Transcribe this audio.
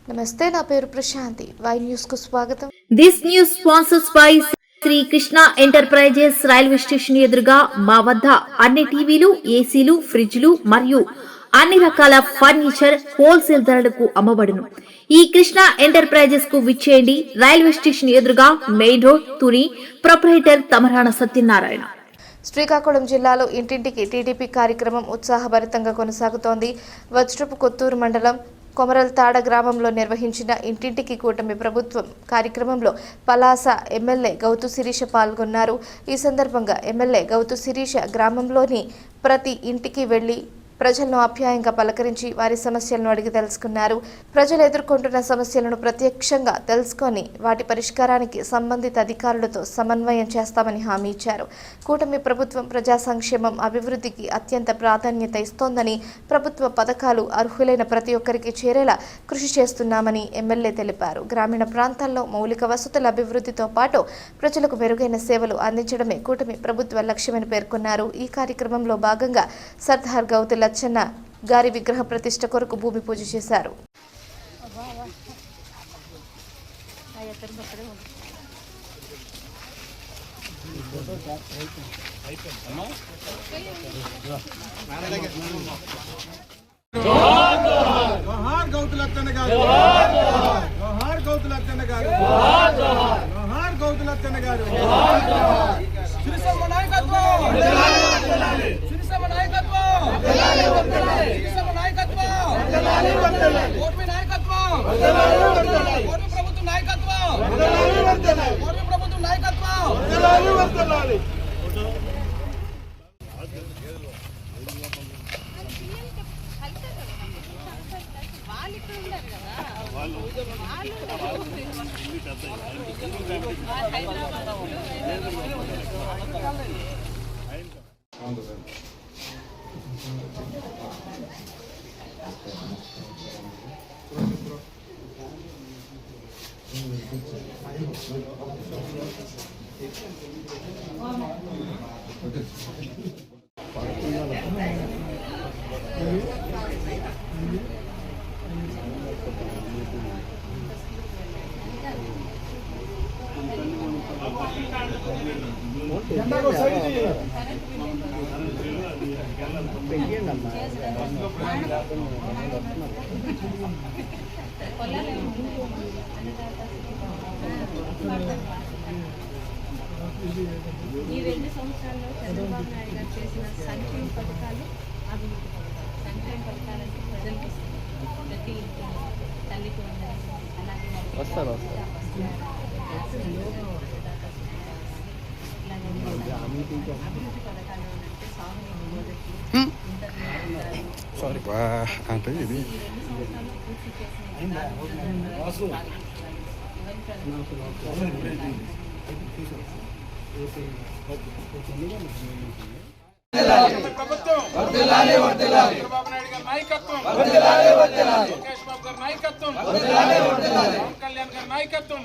నమస్తే, నా పేరు ప్రశాంతి. వై న్యూస్ కు స్వాగతం. This news sponsors by Shri Krishna enterprises. Railway station ఎదురుగా మా వద్ద అన్ని టీవీలు, ఏసీలు, ఫ్రిడ్జ్లు మరియు అన్ని రకాల ఫర్నిచర్ హోల్సేల్ ధరలకు అమ్మబడును. ఈ కృష్ణ ఎంటర్ప్రైజెస్ కు విచ్చేయండి. రైల్వే స్టేషన్ ఎదురుగా, main road, Tuni. Proprietor Tamarana Satyanarayana. Srikakulam జిల్లాలో ఇంటింటికి టీడీపీ కార్యక్రమం ఉత్సాహభరితంగా కొనసాగుతోంది. వజ్రపు కొత్తూరు మండలం కొమరల్తాడ గ్రామంలో నిర్వహించిన ఇంటింటికి కూటమి ప్రభుత్వం కార్యక్రమంలో పలాస ఎమ్మెల్యే గౌతు శిరీష పాల్గొన్నారు. ఈ సందర్భంగా ఎమ్మెల్యే గౌతు శిరీష గ్రామంలోని ప్రతి ఇంటికి వెళ్లి ప్రజలను ఆప్యాయంగా పలకరించి వారి సమస్యలను అడిగి తెలుసుకున్నారు. ప్రజలు ఎదుర్కొంటున్న సమస్యలను ప్రత్యక్షంగా తెలుసుకొని వాటి పరిష్కారానికి సంబంధిత అధికారులతో సమన్వయం చేస్తామని హామీ ఇచ్చారు. కూటమి ప్రభుత్వం ప్రజా సంక్షేమం, అభివృద్ధికి అత్యంత ప్రాధాన్యత ఇస్తోందని, ప్రభుత్వ పథకాలు అర్హులైన ప్రతి ఒక్కరికి చేరేలా కృషి చేస్తున్నామని ఎమ్మెల్యే తెలిపారు. గ్రామీణ ప్రాంతాల్లో మౌలిక వసతుల అభివృద్ధితో పాటు ప్రజలకు మెరుగైన సేవలు అందించడమే కూటమి ప్రభుత్వ లక్ష్యమని పేర్కొన్నారు. ఈ కార్యక్రమంలో భాగంగా సర్దార్ గౌతు లచ్చన్న గారి విగ్రహ ప్రతిష్ఠ కొరకు భూమి పూజ చేశారు. జోహార్ గౌతు లచ్చన్న గారు, జోహార్ గౌతు లచ్చన్న గారు, జోహార్ గౌతు లచ్చన్న గారు. సిరిసమ్మ నాయకత్వం, సిరిసమ్మ నాయకత్వం, సిరిసమ్మ నాయకత్వం, కోటి నాయకత్వం, కోటి ప్రభుత్వ నాయకత్వం, కోటి ప్రభుత్వ నాయకత్వం. ఈ 2 సంవత్సరాల్లో చంద్రబాబు నాయుడు గారు చేసిన సంక్షేమ పథకాలు, అభివృద్ధి పథకాలు. సంక్షేమ పథకాలంటే ప్రజలకు వస్తుంది. ప్రతి ఇంటి తల్లికి వందలు, అలాగే అభివృద్ధి పథకాలు అంటే సాగునీరు, అంటే ఇది ప్రభుత్వం చంద్రబాబు నాయుడు గారి నాయకత్వం, లోకేష్ బాబు గారి నాయకత్వం, పవన్ కళ్యాణ్ గారి నాయకత్వం.